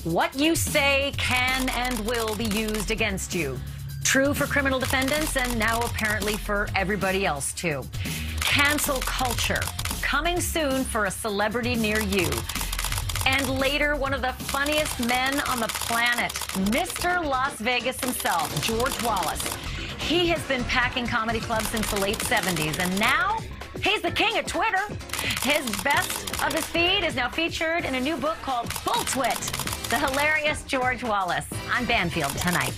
What you say can and will be used against you. True for criminal defendants and now apparently for everybody else, too. Cancel culture. Coming soon for a celebrity near you. And later, one of the funniest men on the planet, Mr. Las Vegas himself, George Wallace. He has been packing comedy clubs since the late 70s, and now he's the king of Twitter. His best of his feed is now featured in a new book called Full Twit, The Hilarious George Wallace on Banfield tonight.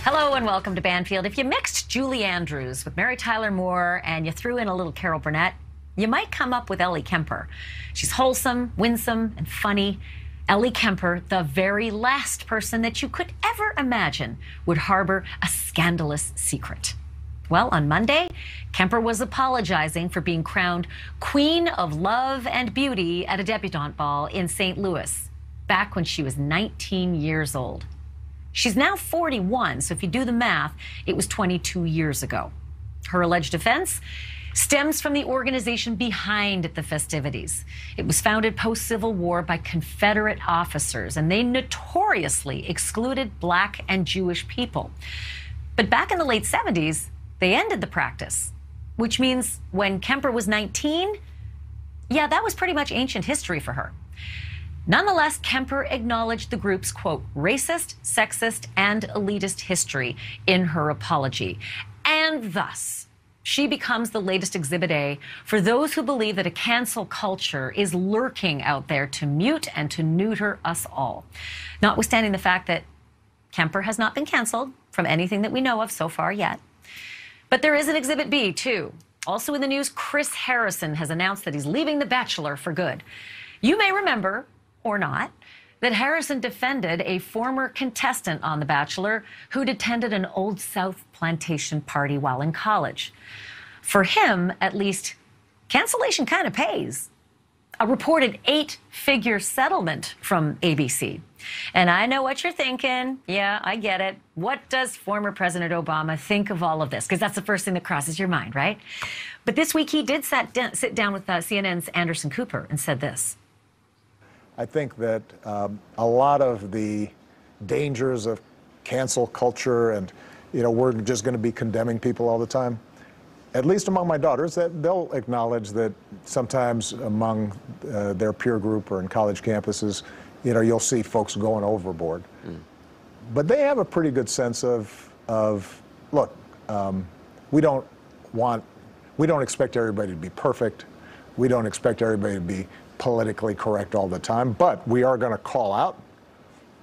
Hello and welcome to Banfield. If you mixed Julie Andrews with Mary Tyler Moore and you threw in a little Carol Burnett, you might come up with Ellie Kemper. She's wholesome, winsome, and funny. Ellie Kemper, the very last person that you could ever imagine would harbor a scandalous secret. Well, on Monday, Kemper was apologizing for being crowned Queen of Love and Beauty at a debutante ball in St. Louis, back when she was 19 years old. She's now 41, so if you do the math, it was 22 years ago. Her alleged offense stems from the organization behind the festivities. It was founded post-Civil War by Confederate officers, and they notoriously excluded Black and Jewish people. But back in the late 70s, they ended the practice, which means when Kemper was 19, yeah, that was pretty much ancient history for her. Nonetheless, Kemper acknowledged the group's, quote, racist, sexist, and elitist history in her apology. And thus, she becomes the latest Exhibit A for those who believe that a cancel culture is lurking out there to mute and to neuter us all. Notwithstanding the fact that Kemper has not been canceled from anything that we know of so far yet. But there is an Exhibit B, too. Also in the news, Chris Harrison has announced that he's leaving The Bachelor for good. You may remember, or not, that Harrison defended a former contestant on The Bachelor who'd attended an Old South plantation party while in college. For him, at least, cancellation kind of pays. A reported 8-figure settlement from ABC. And I know what you're thinking. Yeah, I get it. What does former President Obama think of all of this? Because that's the first thing that crosses your mind, right? But this week he did sit down with CNN's Anderson Cooper and said this. I think that a lot of the dangers of cancel culture and, we're just going to be condemning people all the time, at least among my daughters, that they'll acknowledge that sometimes among their peer group or in college campuses, you'll see folks going overboard. But they have a pretty good sense of look, we don't expect everybody to be perfect. We don't expect everybody to be politically correct all the time, but we are going to call out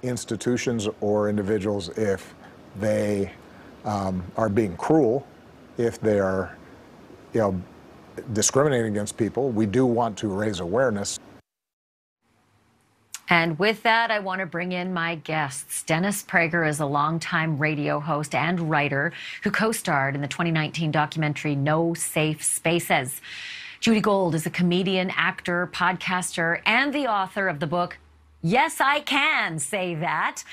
institutions or individuals if they are being cruel, if they are, discriminating against people. We do want to raise awareness. And with that, I want to bring in my guests. Dennis Prager is a longtime radio host and writer who co-starred in the 2019 documentary No Safe Spaces. Judy Gold is a comedian, actor, podcaster, and the author of the book, Yes, I Can Say That.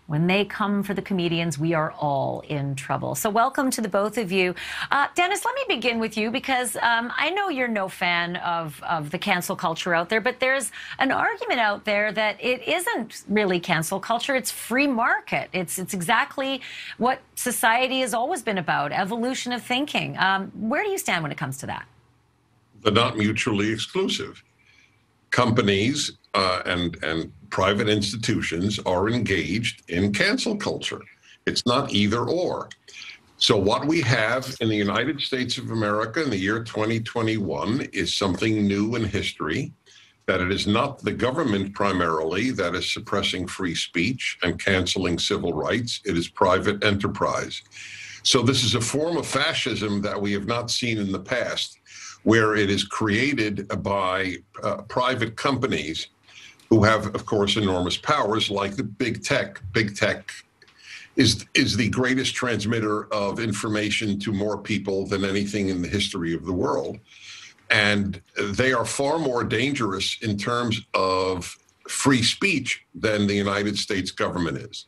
When they come for the comedians, we are all in trouble. So welcome to the both of you. Dennis, let me begin with you because I know you're no fan of the cancel culture out there, but there's an argument out there that it isn't really cancel culture, it's free market. It's exactly what society has always been about, evolution of thinking. Where do you stand when it comes to that? They're not mutually exclusive. Companies and private institutions are engaged in cancel culture. It's not either or. So what we have in the United States of America in the year 2021 is something new in history, that it is not the government primarily that is suppressing free speech and canceling civil rights. It is private enterprise. So this is a form of fascism that we have not seen in the past, where it is created by private companies who have, of course, enormous powers like the big tech. Big tech is the greatest transmitter of information to more people than anything in the history of the world. And they are far more dangerous in terms of free speech than the United States government is.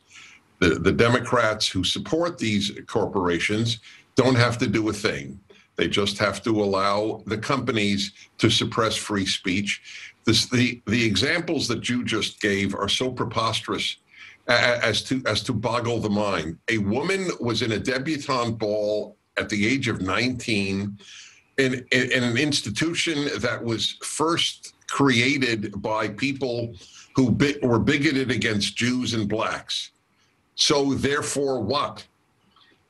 The Democrats who support these corporations don't have to do a thing. They just have to allow the companies to suppress free speech. The examples that you just gave are so preposterous as to boggle the mind. A woman was in a debutante ball at the age of 19 in an institution that was first created by people who were bigoted against Jews and blacks. So therefore what?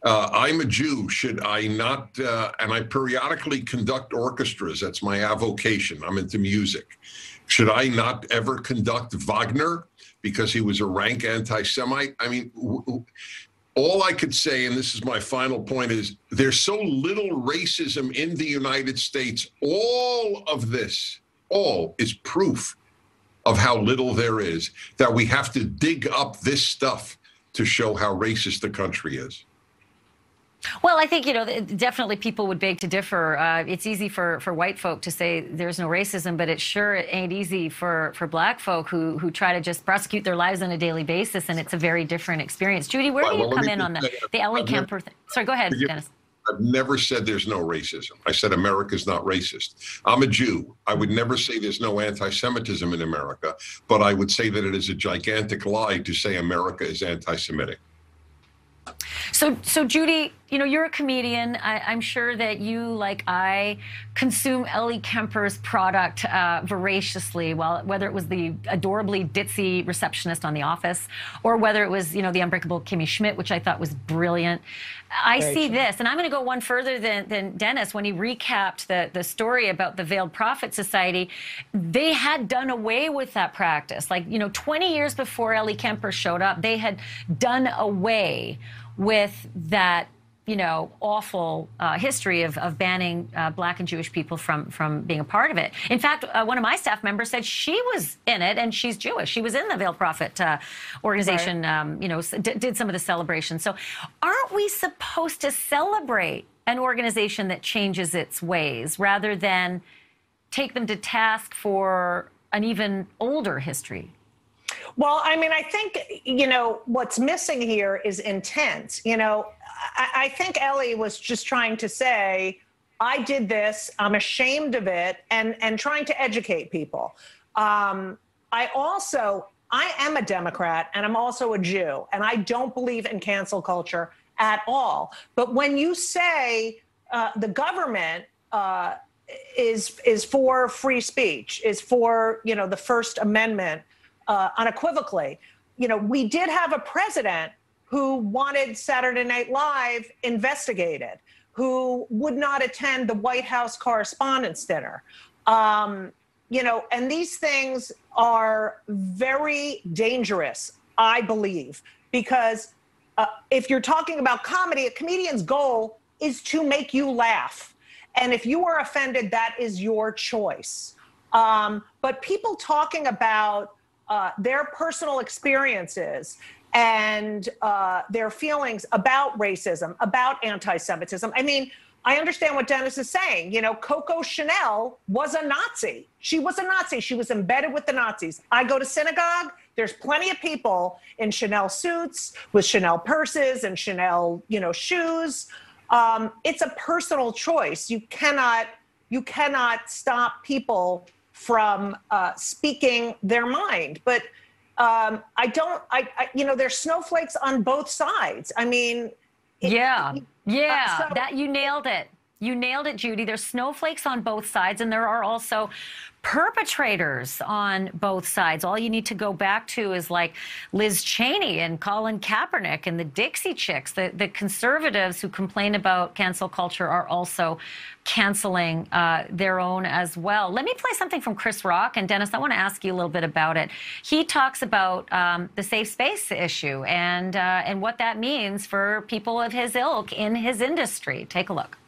I'm a Jew. Should I not? And I periodically conduct orchestras. That's my avocation. I'm into music. Should I not ever conduct Wagner because he was a rank anti-Semite? I mean, all I could say, and this is my final point, is there's so little racism in the United States. All of this, all is proof of how little there is, that we have to dig up this stuff to show how racist the country is. Well, I think, definitely people would beg to differ. It's easy for white folk to say there's no racism, but it sure ain't easy for black folk who try to just prosecute their lives on a daily basis, and it's a very different experience. Judy, where do you come in on the Ellie Kemper thing? Sorry, go ahead, Dennis. I've never said there's no racism. I said America's not racist. I'm a Jew. I would never say there's no anti-Semitism in America, but I would say that it is a gigantic lie to say America is anti-Semitic. So Judy, you're a comedian. I'm sure that you, like I, consume Ellie Kemper's product voraciously, whether it was the adorably ditzy receptionist on The Office, or whether it was, the unbreakable Kimmy Schmidt, which I thought was brilliant. I see this, and I'm going to go one further than Dennis when he recapped the story about the Veiled Prophet Society. They had done away with that practice. 20 years before Ellie Kemper showed up, they had done away with that, awful history of banning black and Jewish people from being a part of it. In fact, one of my staff members said she was in it, and she's Jewish. She was in the Veiled Prophet organization, right. Did some of the celebrations. So aren't we supposed to celebrate an organization that changes its ways rather than take them to task for an even older history? Well, I think, what's missing here is intent. I think Ellie was just trying to say, I did this, I'm ashamed of it, and trying to educate people. I am a Democrat, and I'm also a Jew, and I don't believe in cancel culture at all. But when you say the government is for free speech, is for, the First Amendment, unequivocally, we did have a president who wanted Saturday Night Live investigated, who would not attend the White House Correspondents' Dinner. And these things are very dangerous, I believe, because if you're talking about comedy, a comedian's goal is to make you laugh. And if you are offended, that is your choice. But people talking about their personal experiences and their feelings about racism, about anti-Semitism. I understand what Dennis is saying. Coco Chanel was a Nazi. She was a Nazi. She was embedded with the Nazis. I go to synagogue. There's plenty of people in Chanel suits with Chanel purses and Chanel, shoes. It's a personal choice. You cannot stop people from speaking their mind. But there's snowflakes on both sides. That you nailed it. You nailed it, Judy. There's snowflakes on both sides, and there are also perpetrators on both sides. All you need to go back to is like Liz Cheney and Colin Kaepernick and the Dixie Chicks. The conservatives who complain about cancel culture are also canceling their own as well. Let me play something from Chris Rock. And Dennis, I want to ask you a little bit about it. He talks about the safe space issue and what that means for people of his ilk in his industry. Take a look.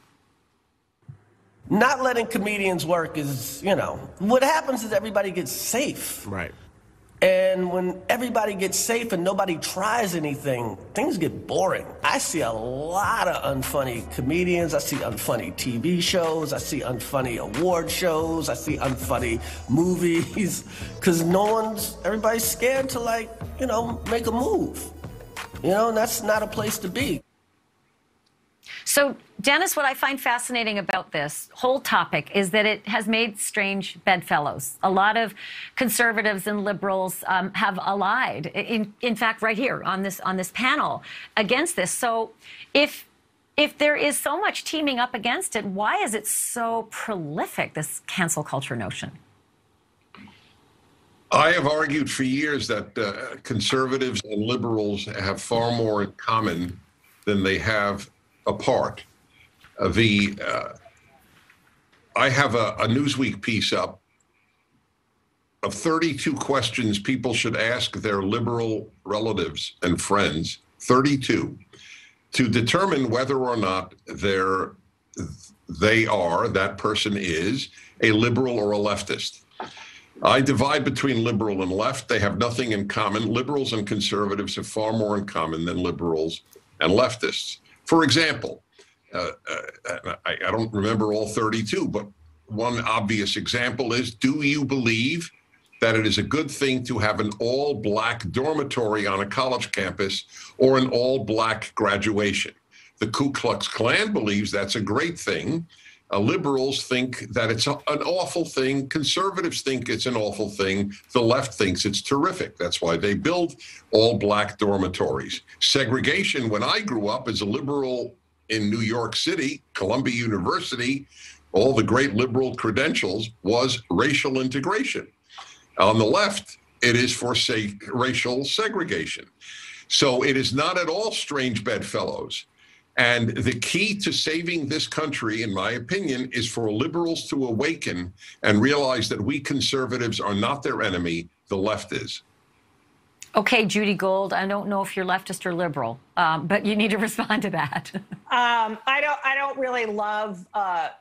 Not letting comedians work is, what happens is everybody gets safe. Right. And when everybody gets safe and nobody tries anything, things get boring. I see a lot of unfunny comedians. I see unfunny TV shows. I see unfunny award shows. I see unfunny movies. Because everybody's scared to make a move. And that's not a place to be. So, Dennis, what I find fascinating about this whole topic is that it has made strange bedfellows. A lot of conservatives and liberals have allied, in fact, right here on this panel against this. So, if there is so much teaming up against it, why is it so prolific, this cancel culture notion? I have argued for years that conservatives and liberals have far more in common than they have apart. I have a Newsweek piece up of 32 questions people should ask their liberal relatives and friends, 32, to determine whether or not that person is a liberal or a leftist. I divide between liberal and left. They have nothing in common. Liberals and conservatives have far more in common than liberals and leftists. For example, I don't remember all 32, but one obvious example is, do you believe that it is a good thing to have an all-black dormitory on a college campus or an all-black graduation? The Ku Klux Klan believes that's a great thing. Liberals think that it's an awful thing. Conservatives think it's an awful thing. The left thinks it's terrific. That's why they build all-black dormitories. Segregation, when I grew up as a liberal in New York City, Columbia University, all the great liberal credentials was racial integration. On the left, it is for, say, racial segregation. So it is not at all strange bedfellows. And the key to saving this country, in my opinion, is for liberals to awaken and realize that we conservatives are not their enemy, the left is. Okay, Judy Gold, I don't know if you're leftist or liberal, but you need to respond to that. I don't really love,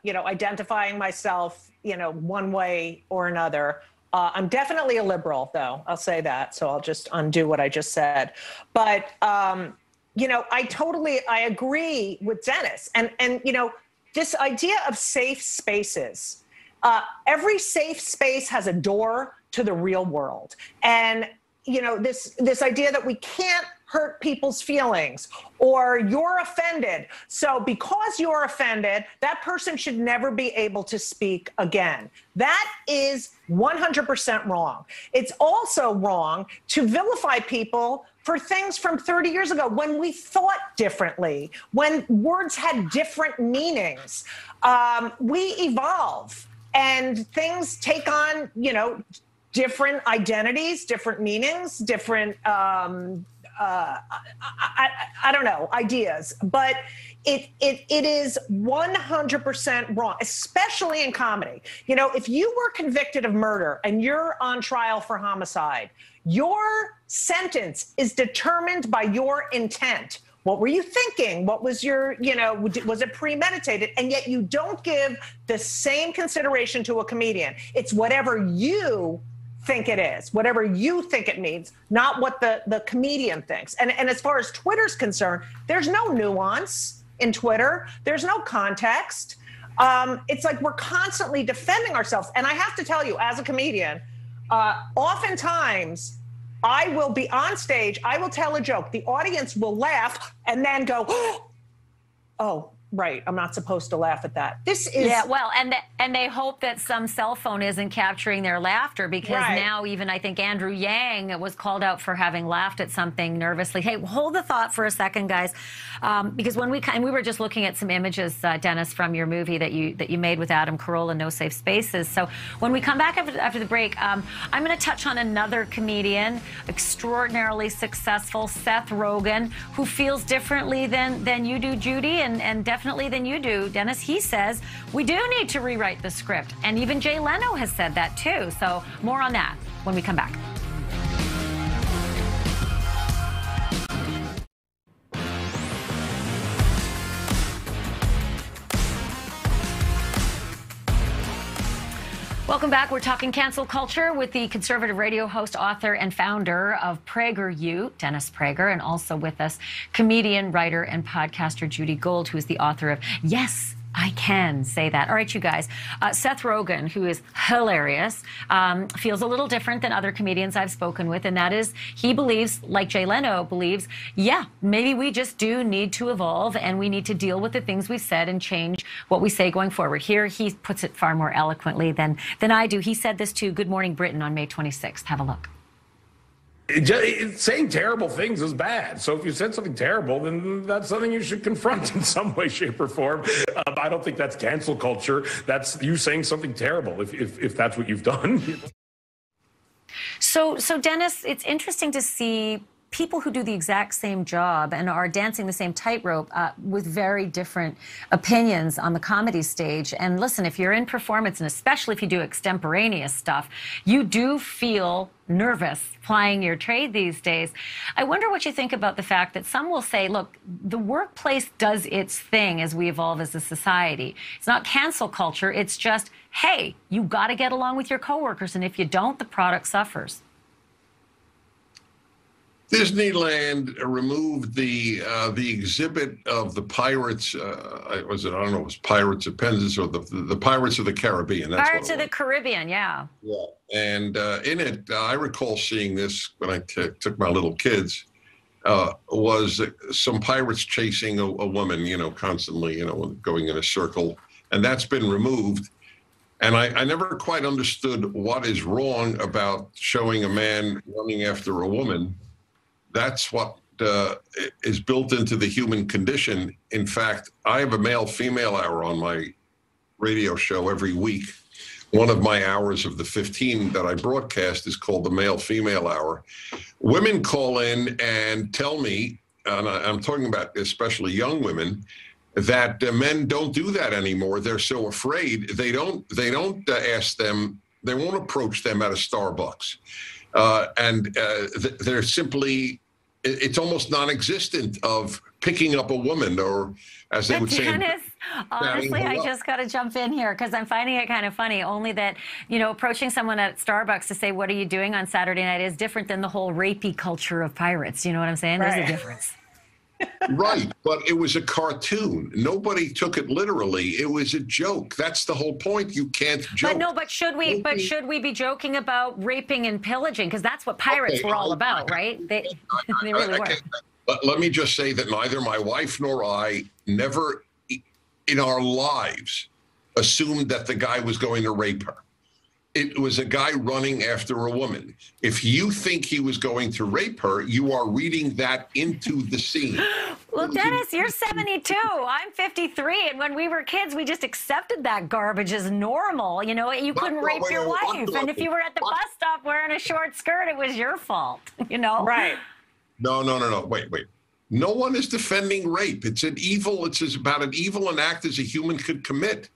identifying myself, one way or another. I'm definitely a liberal, though. I'll say that. So I'll just undo what I just said. But, I agree with Dennis. And this idea of safe spaces, every safe space has a door to the real world. And, this idea that we can't hurt people's feelings or you're offended. So because you're offended, that person should never be able to speak again. That is 100% wrong. It's also wrong to vilify people for things from 30 years ago when we thought differently, when words had different meanings. We evolve and things take on, different identities, different meanings, different, ideas. But it is 100% wrong, especially in comedy. If you were convicted of murder and you're on trial for homicide, your sentence is determined by your intent. What were you thinking? What was your, was it premeditated? And yet you don't give the same consideration to a comedian. It's whatever you think it is, whatever you think it means, not what the comedian thinks. And as far as Twitter's concerned, there's no nuance in Twitter. There's no context. It's like we're constantly defending ourselves. And I have to tell you, as a comedian, oftentimes I will be on stage, I will tell a joke, the audience will laugh and then go, oh, right, I'm not supposed to laugh at that. This is... Yeah, well, and they hope that some cell phone isn't capturing their laughter because now even I think Andrew Yang was called out for having laughed at something nervously. Hey, hold the thought for a second, guys, because when we were just looking at some images, Dennis, from your movie that you made with Adam Carolla, No Safe Spaces. So when we come back after the break, I'm going to touch on another comedian, extraordinarily successful, Seth Rogen, who feels differently than you do, Judy, and definitely than you do, Dennis. He says we do need to rewrite the script, and even Jay Leno has said that too. So more on that when we come back. Welcome back. We're talking cancel culture with the conservative radio host, author, and founder of PragerU, Dennis Prager, and also with us, comedian, writer, and podcaster Judy Gold, who is the author of Yes, I can say that. All right, you guys. Seth Rogen, who is hilarious, feels a little different than other comedians I've spoken with, and that is he believes, like Jay Leno believes, yeah, maybe we just do need to evolve and we need to deal with the things we've said and change what we say going forward. Here, he puts it far more eloquently than I do. He said this to Good Morning Britain on May 26th. Have a look. Saying terrible things is bad. So if you said something terrible, then that's something you should confront in some way, shape, or form. I don't think that's cancel culture. That's you saying something terrible if that's what you've done. So Dennis, it's interesting to see people who do the exact same job and are dancing the same tightrope with very different opinions on the comedy stage. And listen, if you're in performance, and especially if you do extemporaneous stuff, you do feel nervous plying your trade these days. I wonder what you think about the fact that some will say, look, the workplace does its thing as we evolve as a society. It's not cancel culture. It's just, hey, you got to get along with your coworkers. And if you don't, the product suffers. Disneyland removed the exhibit of the pirates. I don't know, it was Pirates of Penzance or the Pirates of the Caribbean. That's Pirates of the Caribbean, yeah. Yeah, and in it, I recall seeing this when I took my little kids. Was some pirates chasing a woman, constantly, going in a circle, and that's been removed. And I never quite understood what is wrong about showing a man running after a woman. That's what is built into the human condition. In fact, I have a male-female hour on my radio show every week. One of my hours of the 15 that I broadcast is called the male-female hour. Women call in and tell me, and I'm talking about especially young women, that men don't do that anymore. They're so afraid. They don't ask them. They won't approach them at a Starbucks. They're simply, it's almost non-existent of picking up a woman, or as they would say. Dennis, honestly, I just got to jump in here because I'm finding it kind of funny. Only that, approaching someone at Starbucks to say, what are you doing on Saturday night is different than the whole rapey culture of pirates. You know what I'm saying? Right. There's a difference. Right, but it was a cartoon. Nobody took it literally. It was a joke. That's the whole point. You can't joke. But should we be joking about raping and pillaging? Because that's what pirates were all about, right? They really were. But let me just say that neither my wife nor I never in our lives assumed that the guy was going to rape her. It was a guy running after a woman. If you think he was going to rape her, you are reading that into the scene. Well, Dennis, you're 72. I'm 53. And when we were kids, we just accepted that garbage as normal. You couldn't rape your wife. And if you were at the bus stop wearing a short skirt, it was your fault, Right. No. Wait. No one is defending rape. It's about an evil an act as a human could commit.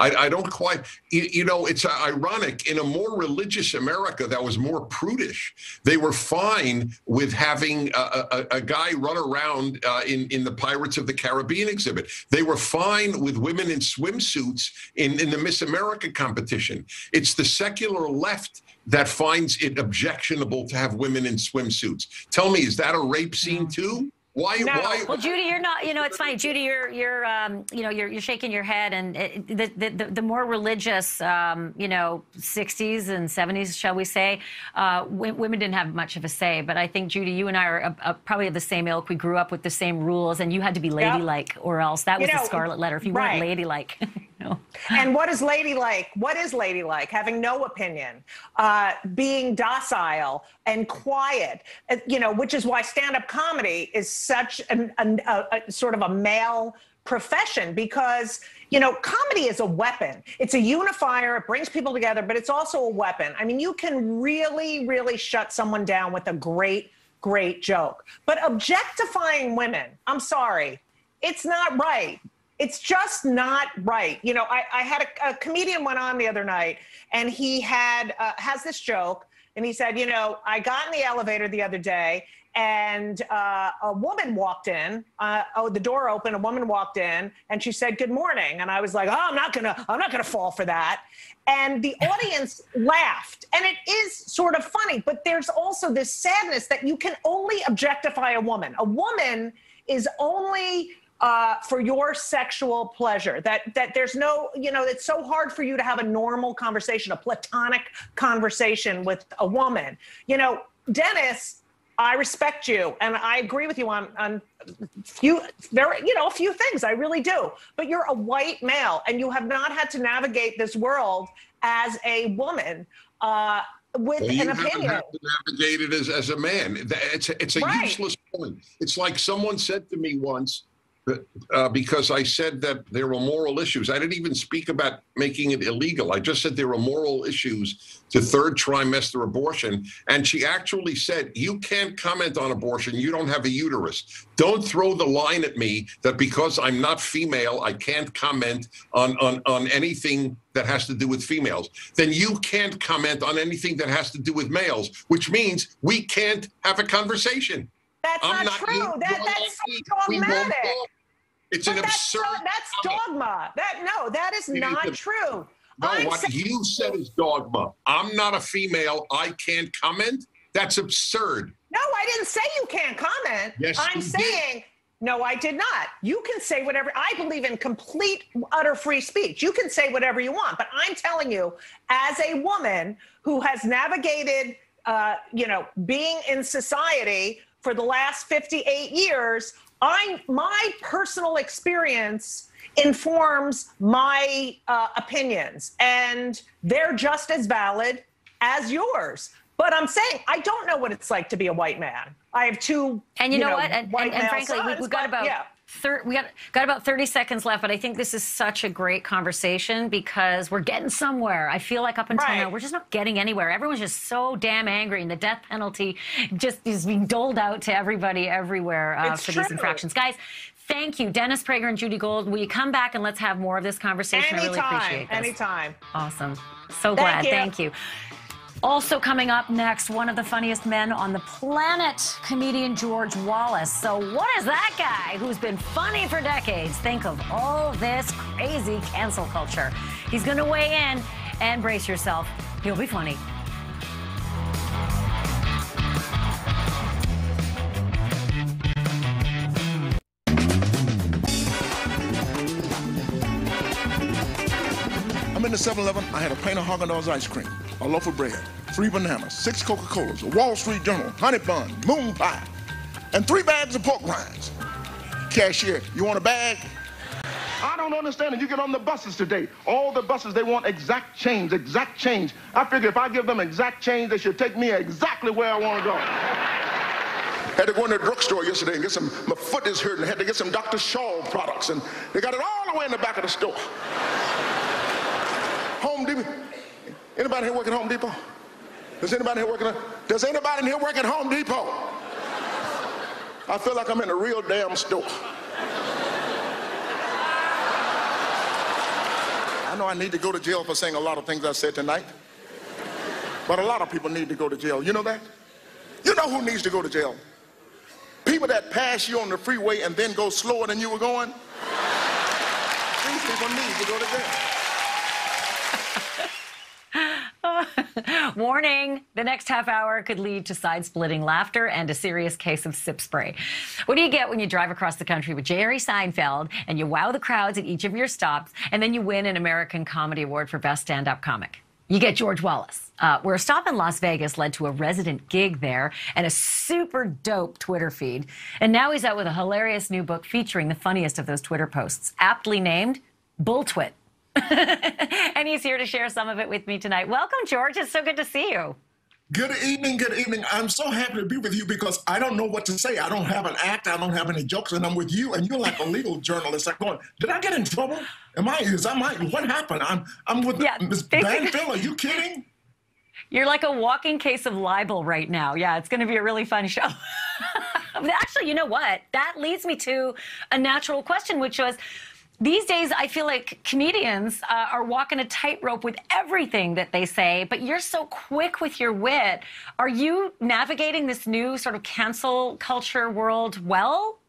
I don't quite, it's ironic. In a more religious America that was more prudish, they were fine with having a guy run around in the Pirates of the Caribbean exhibit. They were fine with women in swimsuits in the Miss America competition. It's the secular left that finds it objectionable to have women in swimsuits. Tell me, is that a rape scene too? Why? Well, Judy, you're not. It's funny, Judy. You're shaking your head, and the more religious, 60s and 70s, shall we say, women didn't have much of a say. But I think, Judy, you and I are probably of the same ilk. We grew up with the same rules, and you had to be ladylike, or else that was the scarlet letter. If you weren't ladylike. And what is ladylike? What is ladylike? Having no opinion, being docile and quiet, which is why stand-up comedy is such a sort of a male profession, because, comedy is a weapon. It's a unifier. It brings people together, but it's also a weapon. I mean, you can really, really shut someone down with a great, great joke. But objectifying women, I'm sorry, it's not right. It's just not right. I had a comedian went on the other night, and he has this joke, and he said, I got in the elevator the other day, and a woman walked in. The door opened. A woman walked in, and she said, "Good morning." And I was like, "Oh, I'm not gonna fall for that." And the audience laughed, and it is sort of funny, but there's also this sadness that you can only objectify a woman. A woman is only for your sexual pleasure, that there's no, it's so hard for you to have a normal conversation, a platonic conversation with a woman. Dennis, I respect you, and I agree with you on a few things. I really do. But you're a white male, and you have not had to navigate this world as a woman with an opinion. You haven't had to navigate it as a man. It's a useless point. It's like someone said to me once, because I said that there were moral issues. I didn't even speak about making it illegal. I just said there were moral issues to third trimester abortion. And she actually said, you can't comment on abortion. You don't have a uterus. Don't throw the line at me that because I'm not female, I can't comment on anything that has to do with females. Then you can't comment on anything that has to do with males, which means we can't have a conversation. That's not true. That's so dogmatic. It's an absurd. That's dogma. That is not true. No, what you said is dogma. I'm not a female. I can't comment. That's absurd. No, I didn't say you can't comment. Yes, I'm saying, no, I did not. You can say whatever. I believe in complete, utter free speech. You can say whatever you want. But I'm telling you, as a woman who has navigated, being in society for the last 58 years, my personal experience informs my opinions, and they're just as valid as yours. But I'm saying I don't know what it's like to be a white man. I have two, and you know what? And frankly, sons, we've got about got about 30 seconds left. But I think this is such a great conversation because we're getting somewhere. I feel like up until now we're just not getting anywhere. Everyone's just so damn angry, and the death penalty just is being doled out to everybody everywhere for these infractions. Guys, thank you, Dennis Prager and Judy Gold. Will you come back and let's have more of this conversation? Anytime, I really appreciate this. Anytime. Awesome. So glad. Thank you. Also coming up next, one of the funniest men on the planet, comedian George Wallace. So what is that guy who's been funny for decades think of all this crazy cancel culture? He's going to weigh in, and brace yourself. He'll be funny. I'm in the 7-Eleven. I had a pint of Haagen-Dazs ice cream, a loaf of bread, 3 bananas, 6 Coca-Colas, a Wall Street Journal, honey bun, moon pie, and 3 bags of pork rinds. Cashier, you want a bag? I don't understand it. You get on the buses today. All the buses, they want exact change, exact change. I figure if I give them exact change, they should take me exactly where I want to go. Had to go in the drugstore yesterday and get some, my foot is hurting. I had to get some Dr. Shaw products, and they got it all the way in the back of the store. Home Depot. Anybody here working at Home Depot? Does anybody here working at Home Depot? I feel like I'm in a real damn store. I know I need to go to jail for saying a lot of things I said tonight, but a lot of people need to go to jail. You know that? You know who needs to go to jail? People that pass you on the freeway and then go slower than you were going. These people need to go to jail. Warning, the next half hour could lead to side-splitting laughter and a serious case of sip spray. What do you get when you drive across the country with Jerry Seinfeld and you wow the crowds at each of your stops, and then you win an American Comedy Award for Best Stand-Up Comic? You get George Wallace, where a stop in Las Vegas led to a resident gig there and a super dope Twitter feed. And now he's out with a hilarious new book featuring the funniest of those Twitter posts, aptly named Bulltwit. And he's here to share some of it with me tonight. Welcome, George. It's so good to see you. Good evening, good evening. I'm so happy to be with you because I don't know what to say. I don't have an act. I don't have any jokes, and I'm with you, and you're like a legal journalist. I'm going, did I get in trouble? What happened? I'm with Ms. Banfield. Are you kidding? You're like a walking case of libel right now. Yeah, it's going to be a really fun show. Actually, you know what? That leads me to a natural question, which was, these days, I feel like comedians are walking a tightrope with everything that they say, but you're so quick with your wit. Are you navigating this new sort of cancel culture world well?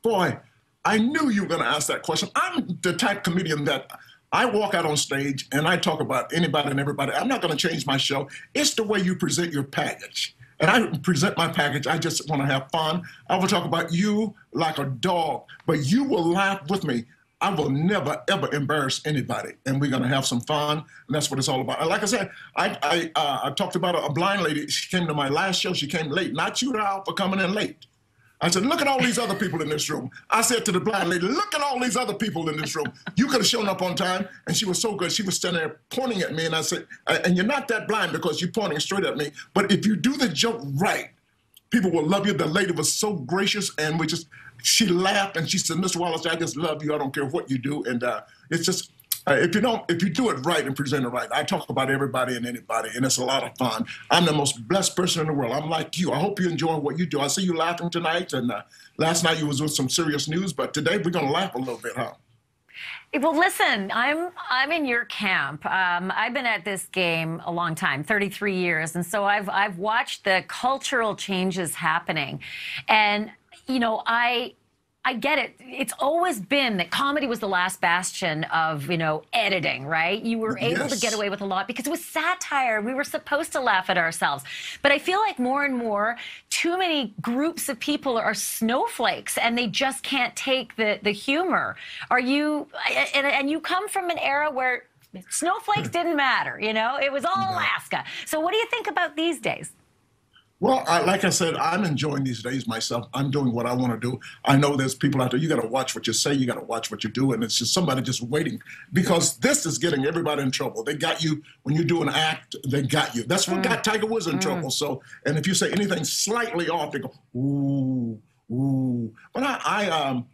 Boy, I knew you were going to ask that question. I'm the type comedian that I walk out on stage and I talk about anybody and everybody. I'm not going to change my show. It's the way you present your package. and I present my package, I just want to have fun. I will talk about you like a dog, but you will laugh with me. I will never, ever embarrass anybody, and we're going to have some fun, and that's what it's all about. And like I said, I talked about a blind lady. She came to my last show. She came late, and I chewed her out for coming in late. I said, look at all these other people in this room. I said to the blind lady, look at all these other people in this room. You could have shown up on time, and she was so good. She was standing there pointing at me, and I said, and you're not that blind because you're pointing straight at me, but if you do the joke right, people will love you. The lady was so gracious, and she laughed, and she said, Mr. Wallace, I just love you. I don't care what you do. And it's just, if you do it right and present it right, I talk about everybody and anybody, and it's a lot of fun. I'm the most blessed person in the world. I'm like you. I hope you enjoy what you do. I see you laughing tonight, and last night you was with some serious news, but today we're going to laugh a little bit, huh? Well, listen, I'm in your camp. I've been at this game a long time, 33 years, and so I've watched the cultural changes happening, and you know, I get it. It's always been that comedy was the last bastion of, you know, editing, right? You were able to get away with a lot because it was satire. We were supposed to laugh at ourselves. But I feel like more and more, too many groups of people are snowflakes and they just can't take the humor. Are you, and you come from an era where snowflakes didn't matter, you know? It was all Alaska. So what do you think about these days? Well, like I said, I'm enjoying these days myself. I'm doing what I want to do. I know there's people out there, you got to watch what you say, you got to watch what you do, and it's just somebody just waiting because this is getting everybody in trouble. They got you when you do an act, they got you. That's what got Tiger Woods in trouble. So, and if you say anything slightly off, they go, ooh, ooh. But I'm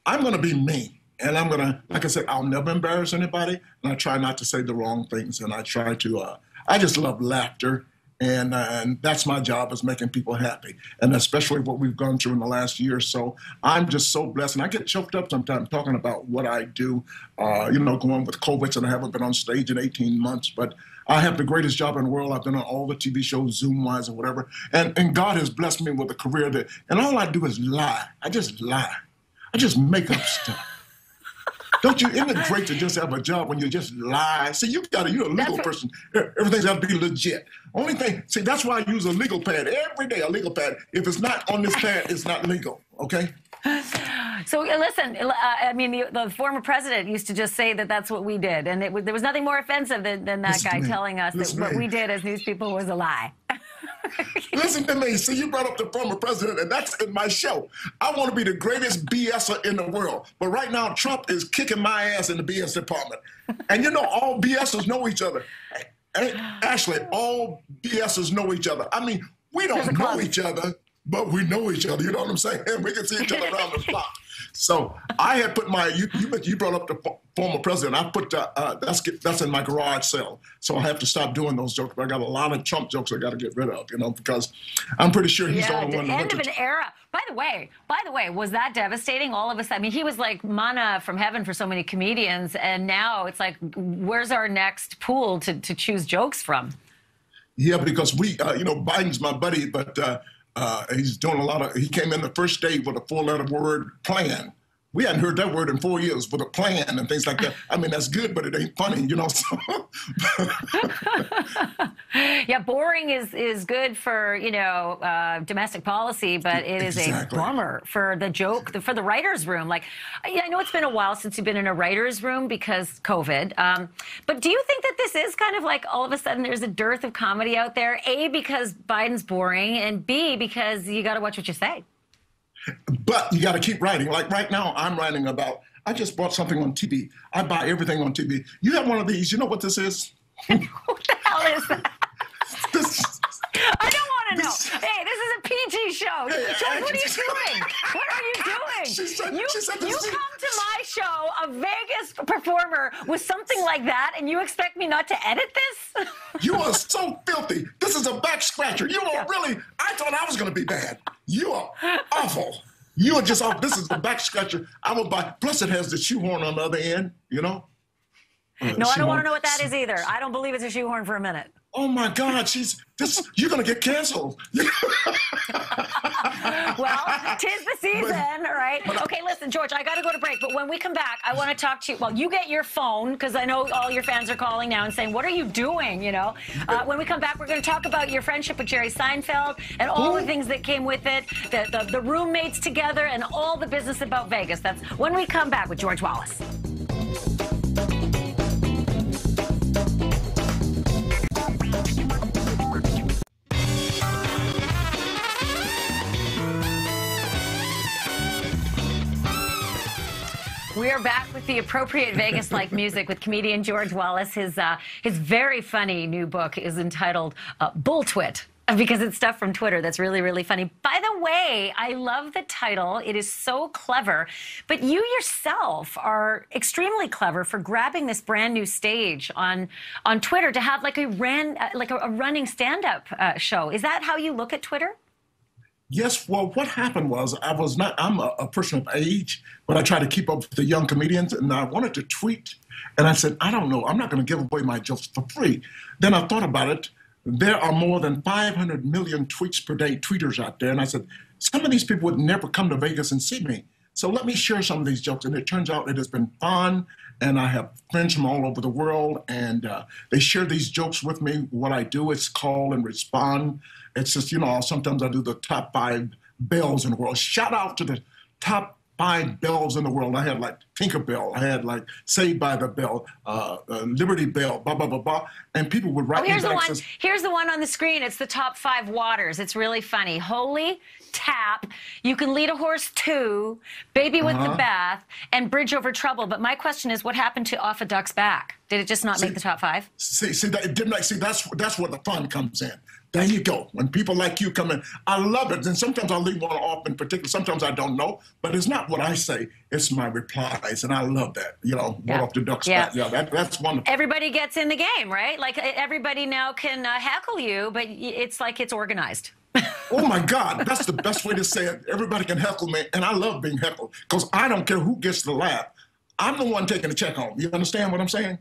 going to be me. And I'm going to, like I said, I'll never embarrass anybody, and I try not to say the wrong things, and I try to, I just love laughter. And that's my job, is making people happy, and especially what we've gone through in the last year or so. I'm just so blessed, and I get choked up sometimes talking about what I do, you know, going with COVID, and I haven't been on stage in 18 months, but I have the greatest job in the world. I've been on all the TV shows, Zoom-wise or whatever, and God has blessed me with a career that, and all I do is lie. I just lie. I just make up stuff. Don't you, isn't it great to just have a job when you just lie? See, you're a legal person. Everything's got to be legit. Only thing, see, that's why I use a legal pad every day, a legal pad. If it's not on this pad, it's not legal, okay? So listen, I mean, the former president used to just say that that's what we did. And there was nothing more offensive than that guy telling us that what we did as news people was a lie. Listen to me. See, you brought up the former president, and that's in my show. I want to be the greatest BSer in the world. But right now, Trump is kicking my ass in the BS department. And you know, all BSers know each other. Hey, Ashley, all BSers know each other. I mean, we don't know each other, but we know each other. You know what I'm saying? We can see each other around the block. So I had put my, you brought up the former president. I put, that's in my garage sale. So I have to stop doing those jokes. But I got a lot of Trump jokes I got to get rid of, you know, because I'm pretty sure he's the only one. End of an era. By the way, was that devastating? All of a sudden, I mean, he was like manna from heaven for so many comedians. And now it's like, where's our next pool to choose jokes from? Yeah, because we, you know, Biden's my buddy, but he's doing a lot of, he came in the first day with a 4-letter word, plan. We hadn't heard that word in 4 years, with a plan and things like that. I mean, that's good, but it ain't funny, you know. So. Yeah, boring is good for, you know, domestic policy, but it is a bummer for the joke, for the writer's room. Like, I know it's been a while since you've been in a writer's room because COVID, but do you think that this is kind of like all of a sudden there's a dearth of comedy out there, A, because Biden's boring, and B, because you got to watch what you say? But you got to keep writing. Like right now, I'm writing about, I just bought something on TV. I buy everything on TV. You have one of these. You know what this is? What the hell is that? I don't want to know. Hey, this is a PG show. John, what are you doing? What are you doing? You come to my show, a Vegas performer, with something like that, and you expect me not to edit this? You are so filthy. This is a back scratcher. You are really, I thought I was going to be bad. You are awful. You are just off. This is the back scratcher I would buy. Plus, it has the shoehorn on the other end, you know? No, I don't want to know what that is either. I don't believe it's a shoehorn for a minute. oh my God, you're gonna get canceled. Well, 'tis the season, right? Okay, listen, George, I got to go to break, but when we come back, I want to talk to you. Well, you get your phone, because I know all your fans are calling now and saying, what are you doing, you know? When we come back, we're going to talk about your friendship with Jerry Seinfeld and all the things that came with it, the roommates together, and all the business about Vegas. That's when we come back with George Wallace. We are back with the appropriate Vegas-like music with comedian George Wallace. His very funny new book is entitled Bulltwit, because it's stuff from Twitter that's really, really funny. By the way, I love the title. It is so clever. But you yourself are extremely clever for grabbing this brand new stage on Twitter to have like a running stand-up show. Is that how you look at Twitter? Yes, well, what happened was I'm a person of age, but I try to keep up with the young comedians, and I wanted to tweet, and I said, I don't know, I'm not going to give away my jokes for free. Then I thought about it. There are more than 500 million tweets per day, tweeters out there, and I said, some of these people would never come to Vegas and see me. So let me share some of these jokes, and it turns out it has been fun, and I have friends from all over the world, and they share these jokes with me. What I do is call and respond. It's just, you know, sometimes I do the top 5 bells in the world. Shout out to the top 5 bells in the world. I had like Tinkerbell. I had like Saved by the Bell, Liberty Bell, blah, blah, blah, blah. And people would write me back. Here's the one on the screen. It's the top 5 waters. It's really funny. Holy, Tap, You Can Lead a Horse Too, Baby with the Bath, and Bridge Over Trouble. But my question is, what happened to Off a Duck's Back? Did it just not make the top 5? That's where the fun comes in. There you go. When people like you come in, I love it. And sometimes I'll leave one off in particular. Sometimes I don't know. But it's not what I say. It's my replies. And I love that. You know, what off the duck's back. Yeah, that's wonderful. Everybody gets in the game, right? Like, everybody now can heckle you, but it's like it's organized. Oh, my God. That's the best way to say it. Everybody can heckle me. And I love being heckled because I don't care who gets the laugh. I'm the one taking the check home. You understand what I'm saying?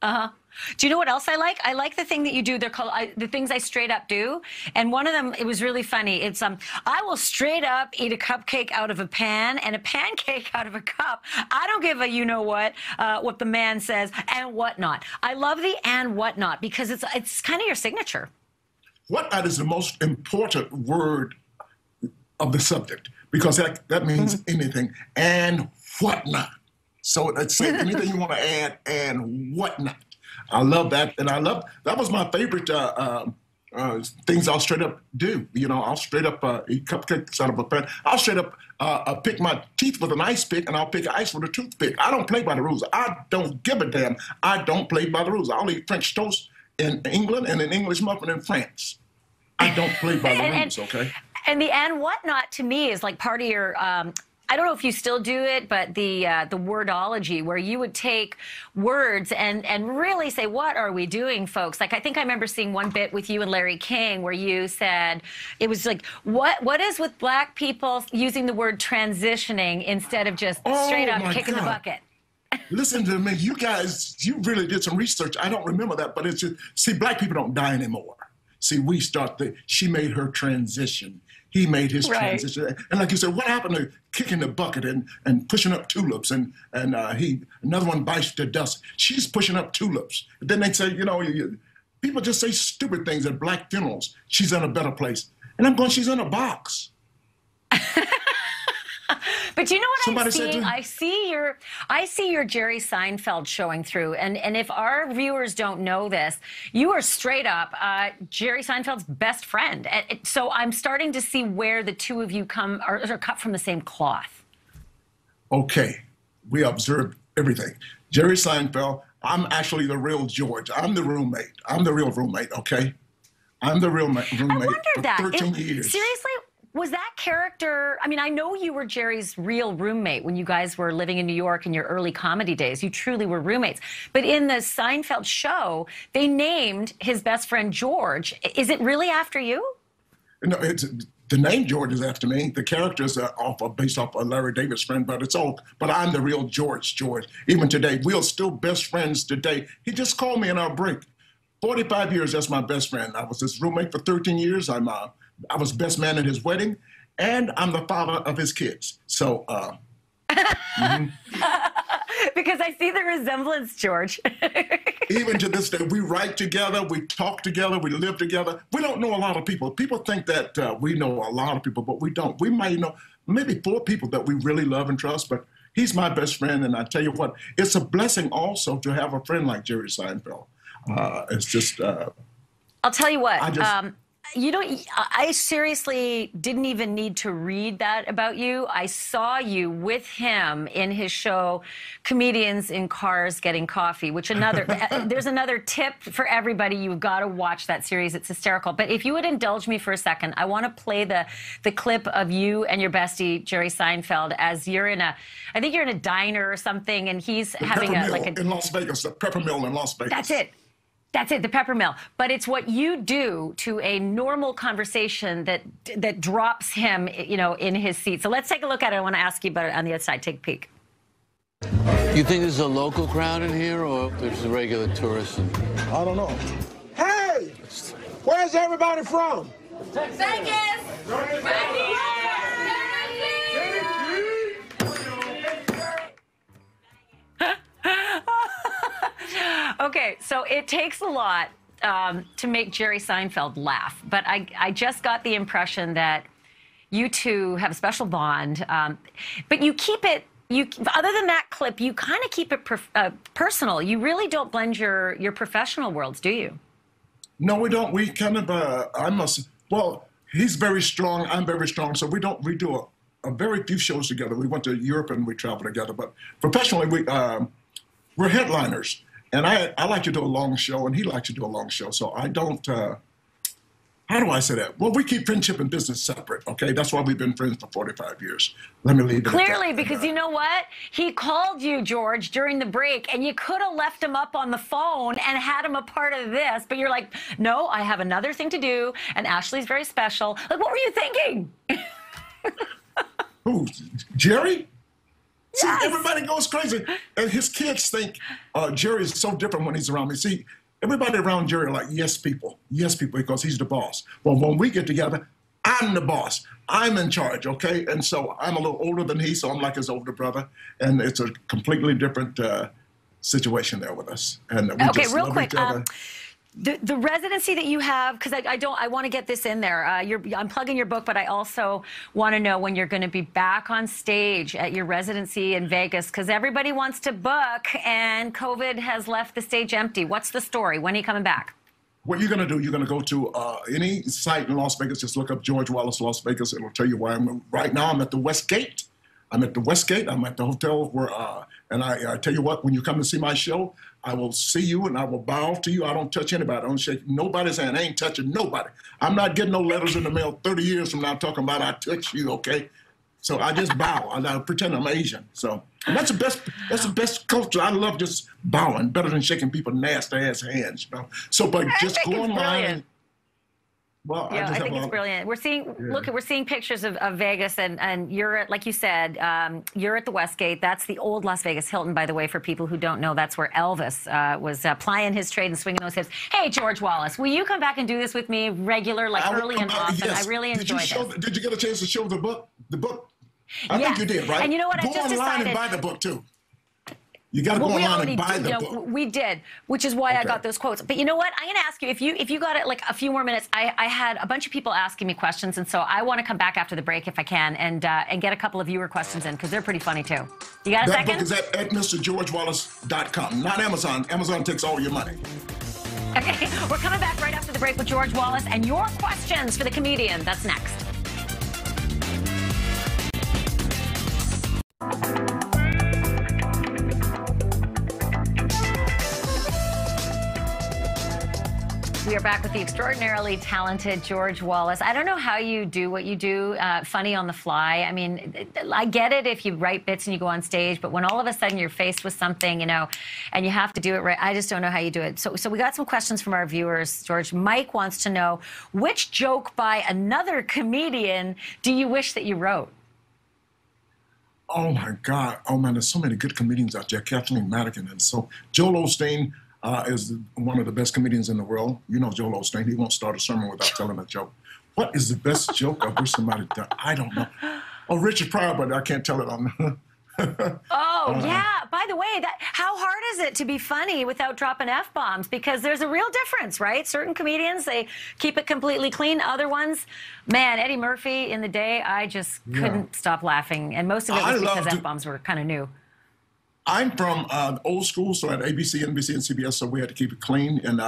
Uh-huh. Do you know what else I like? I like the thing that you do. They're called the things I straight up do. And one of them, it was really funny. It's I will straight up eat a cupcake out of a pan and a pancake out of a cup. I don't give a you know what the man says and whatnot. I love the and whatnot because it's kind of your signature. Whatnot is the most important word of the subject because that means anything and whatnot. So let's say anything you want to add and whatnot. I love that, and that was my favorite things I'll straight up do. You know, I'll straight up eat cupcakes out of a pan. I'll straight up pick my teeth with an ice pick, and I'll pick ice with a toothpick. I don't play by the rules. I don't give a damn. I don't play by the rules. I'll eat French toast in England and an English muffin in France. I don't play by the rules, okay? And the and whatnot to me is like part of your I don't know if you still do it, but the wordology where you would take words and really say, what are we doing, folks? Like, I think I remember seeing one bit with you and Larry King where you said, it was like, what is with black people using the word transitioning instead of just straight up kicking the bucket? Listen to me, you guys, you really did some research. I don't remember that, but it's just, see, black people don't die anymore. See, we start she made her transition. He made his transition. And like you said, what happened to kicking the bucket and pushing up tulips? And another one bites the dust. She's pushing up tulips. And then they say, you know, people just say stupid things at black funerals. She's in a better place. And I'm going, she's in a box. But you know what I'm seeing? I see your Jerry Seinfeld showing through. And if our viewers don't know this, you are straight up Jerry Seinfeld's best friend. So I'm starting to see where the two of you are cut from the same cloth. Okay. We observed everything. Jerry Seinfeld, I'm actually the real George. I'm the roommate. I'm the real roommate, okay? I'm the real roommate for 13 years. Seriously? Was that character, I mean, I know you were Jerry's real roommate when you guys were living in New York in your early comedy days. You truly were roommates. But in the Seinfeld show, they named his best friend George. Is it really after you? No, the name George is after me. The characters are based off a Larry Davis friend, but I'm the real George. Even today, we're still best friends today. He just called me in our break. 45 years, that's my best friend. I was his roommate for 13 years. I was best man at his wedding, and I'm the father of his kids. So, Because I see the resemblance, George. even to this day, we write together, we talk together, we live together. We don't know a lot of people. People think that we know a lot of people, but we don't. We might know maybe 4 people that we really love and trust, but he's my best friend. And I tell you what, it's a blessing also to have a friend like Jerry Seinfeld. It's just... I'll tell you what. I seriously didn't even need to read that about you. I saw you with him in his show, Comedians in Cars Getting Coffee, which there's another tip for everybody. You've got to watch that series. It's hysterical. But if you would indulge me for a second, I want to play the clip of you and your bestie, Jerry Seinfeld, as you're in I think you're in a diner or something, and he's having in Las Vegas, the Pepper Mill in Las Vegas. That's it, the pepper mill. But it's what you do to a normal conversation that drops him, in his seat. So let's take a look at it. I want to ask you about it on the other side. Take a peek. You think there's a local crowd in here, or there's the regular tourists? I don't know. Hey! Where's everybody from? Vegas! Okay, so it takes a lot to make Jerry Seinfeld laugh, but I just got the impression that you two have a special bond, but you keep it, other than that clip, you kind of keep it personal. You really don't blend your professional worlds, do you? No, we don't. We kind of, well, he's very strong, I'm very strong, so we do a very few shows together. We went to Europe and we traveled together, but professionally, we're headliners. And I like to do a long show, and he likes to do a long show. So I don't, how do I say that? Well, we keep friendship and business separate, okay? That's why we've been friends for 45 years. Let me leave it Clearly, at that. because you know what? He called you, George, during the break, and you could have left him up on the phone and had him a part of this. But you're like, no, I have another thing to do, and Ashley's very special. Like, what were you thinking? Who, Jerry? Yes. See, everybody goes crazy. And his kids think Jerry is so different when he's around me. See, everybody around Jerry are like, yes, people, because he's the boss. Well, when we get together, I'm the boss. I'm in charge, okay? And so I'm a little older than he, so I'm like his older brother. And it's a completely different situation there with us. And we just real love quick. each other. The residency that you have, because I want to get this in there. I'm plugging your book, but I also want to know when you're going to be back on stage at your residency in Vegas, because everybody wants to book, and COVID has left the stage empty. What's the story? When are you coming back? What you're going to do, you're going to go to any site in Las Vegas. Just look up George Wallace, Las Vegas. It'll tell you where I'm. Right now, I'm at the West Gate. I'm at the hotel where, and I tell you what, when you come to see my show, I will see you and I will bow to you. I don't touch anybody. I don't shake nobody's hand. I ain't touching nobody. I'm not getting no letters in the mail 30 years from now talking about I touch you, okay? So I just bow. I pretend I'm Asian. So and that's the best culture. I love just bowing, better than shaking people nasty ass hands, you know. So but just go online. And, well, yeah, I think it's brilliant. We're seeing pictures of Vegas, and you're at, like you said, you're at the Westgate. That's the old Las Vegas Hilton, by the way, for people who don't know. That's where Elvis was plying his trade and swinging those hips. Hey, George Wallace, will you come back and do this with me regular, like early and often? Yes. I really enjoyed this. Did you get a chance to show the book? I think you did, right? And you know what? Go I just online decided, and buy the book too. You got to go online and buy the book. We did, which is why I got those quotes. But you know what? I'm going to ask you, if you got it like a few more minutes, I had a bunch of people asking me questions, and so I want to come back after the break if I can and get a couple of viewer questions in, because they're pretty funny too. You got a second? That book is at MrGeorgeWallace.com, not Amazon. Amazon takes all your money. Okay, we're coming back right after the break with George Wallace and your questions for the comedian. That's next. We are back with the extraordinarily talented George Wallace. I don't know how you do what you do, funny on the fly. I mean, I get it if you write bits and you go on stage, but when all of a sudden you're faced with something, you know, and you have to do it right, I just don't know how you do it. So we got some questions from our viewers, George. Mike wants to know, which joke by another comedian do you wish that you wrote? Oh, my God. Oh, man, there's so many good comedians out there. Kathleen Madigan and so Joel Osteen. is one of the best comedians in the world. You know Joel Osteen. He won't start a sermon without telling a joke. What is the best joke I wish somebody done? I don't know. Oh, Richard Pryor, but I can't tell it on. Yeah. By the way, how hard is it to be funny without dropping F-bombs? Because there's a real difference, right? Certain comedians, they keep it completely clean. Other ones, man, Eddie Murphy in the day, I just couldn't stop laughing. And most of it was because F-bombs were kind of new. I'm from old school, so at ABC, NBC, and CBS, so we had to keep it clean, and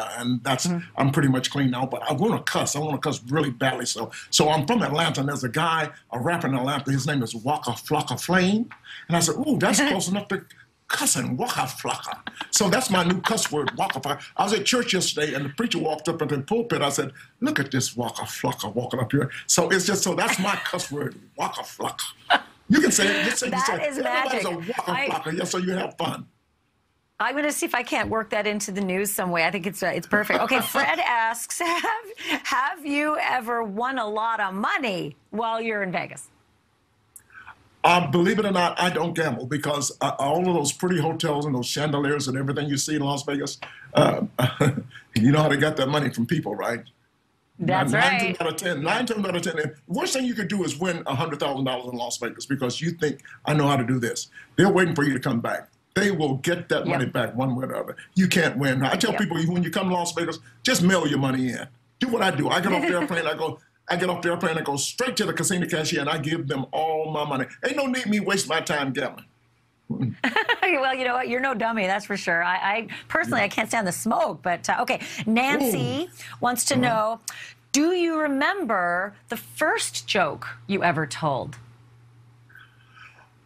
that's I'm pretty much clean now. But I want to cuss. I want to cuss really badly. So I'm from Atlanta, and there's a guy, a rapper in Atlanta. His name is Waka Flocka Flame, and I said, "Ooh, that's close enough to cussing, Waka Flocka." So that's my new cuss word, Waka Flocka. I was at church yesterday, and the preacher walked up into the pulpit. I said, "Look at this Waka Flocka walking up here." So it's just that's my cuss word, Waka Flocka. You can say it. Just say that is magic. Everybody's a Waka Flocka, yeah, so you have fun. I'm going to see if I can't work that into the news some way. I think it's perfect. Okay, Fred asks, have you ever won a lot of money while you're in Vegas? Believe it or not, I don't gamble because all of those pretty hotels and those chandeliers and everything you see in Las Vegas, you know how they got that money from people, right? That's right. 9 times out of 10. The worst thing you could do is win $100,000 in Las Vegas because you think, I know how to do this. They're waiting for you to come back. They will get that money back one way or the other. You can't win. I tell people, when you come to Las Vegas, just mail your money in. Do what I do. I get off the airplane, I go straight to the casino cashier, and I give them all my money. Ain't no need me waste my time gambling. Well, you know what? You're no dummy, that's for sure. I personally, I can't stand the smoke, but okay. Nancy wants to know, do you remember the first joke you ever told?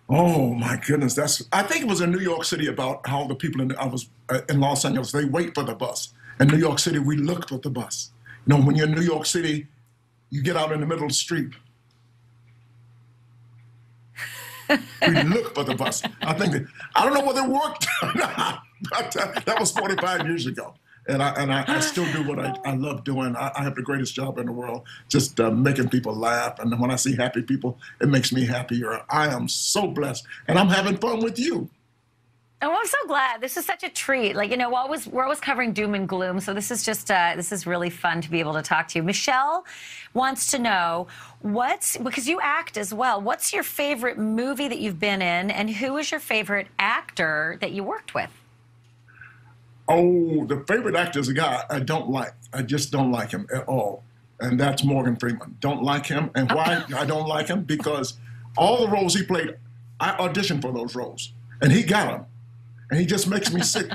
Oh my goodness, I think it was in New York City about how the people I was in Los Angeles, they wait for the bus. In New York City, we look for the bus. You know, when you're in New York City, you get out in the middle of the street. We look for the bus. I don't know whether it worked or not, but that was 45 years ago. And I still do what I love doing. I have the greatest job in the world, just making people laugh. And when I see happy people, it makes me happier. I am so blessed. And I'm having fun with you. Oh, I'm so glad. This is such a treat. Like, you know, we're always covering doom and gloom. So this is just, this is really fun to be able to talk to you. Michelle wants to know, because you act as well, what's your favorite movie that you've been in? And who is your favorite actor that you worked with? Oh, the favorite actor is a guy I don't like. I just don't like him at all. And that's Morgan Freeman. Don't like him. And why I don't like him? Because all the roles he played, I auditioned for those roles. And he got them. And he just makes me sick.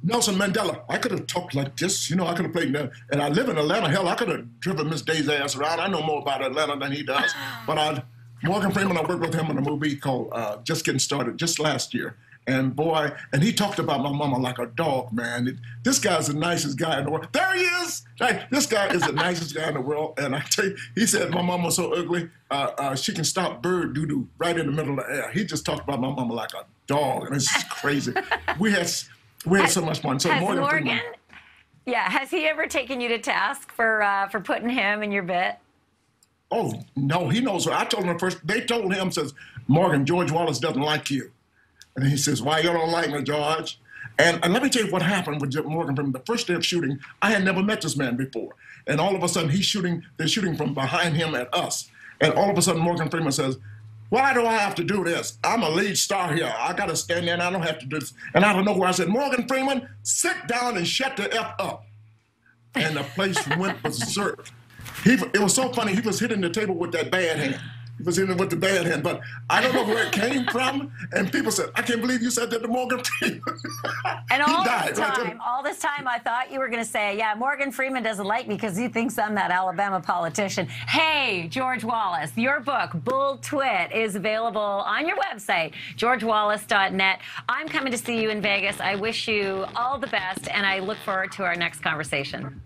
Nelson Mandela, I could have talked like this. You know, I could have played there. And I live in Atlanta. Hell, I could have driven Miss Day's ass around. I know more about Atlanta than he does. But Morgan Freeman, I worked with him in a movie called Just Getting Started just last year. And boy, and he talked about my mama like a dog, man. This guy's the nicest guy in the world. There he is. Like, this guy is the nicest guy in the world. And I tell you, he said my mama's so ugly, she can stop bird doo-doo right in the middle of the air. He just talked about my mama like a dog, and it's just crazy. We had so much fun. So Morgan, has he ever taken you to task for putting him in your bit? Oh no, he knows. I told him first. They told him, says Morgan, George Wallace doesn't like you. And he says, why you don't like me, George? And let me tell you what happened with Morgan Freeman. The first day of shooting, I had never met this man before. And all of a sudden, they're shooting from behind him at us. And all of a sudden, Morgan Freeman says, why do I have to do this? I'm a lead star here. I got to stand there and I don't have to do this. And I don't know where I said, Morgan Freeman, sit down and shut the F up. And the place went berserk. It was so funny. He was hitting the table with that bad hand. He was in it with the bad hand, but I don't know where it came from. And people said, I can't believe you said that to Morgan Freeman. And all this time, I thought you were going to say, yeah, Morgan Freeman doesn't like me because he thinks I'm that Alabama politician. Hey, George Wallace, your book, Bull Twit, is available on your website, georgewallace.net. I'm coming to see you in Vegas. I wish you all the best, and I look forward to our next conversation.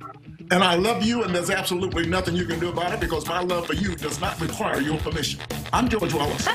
And I love you, and there's absolutely nothing you can do about it because my love for you does not require your permission. I'm George Wallace.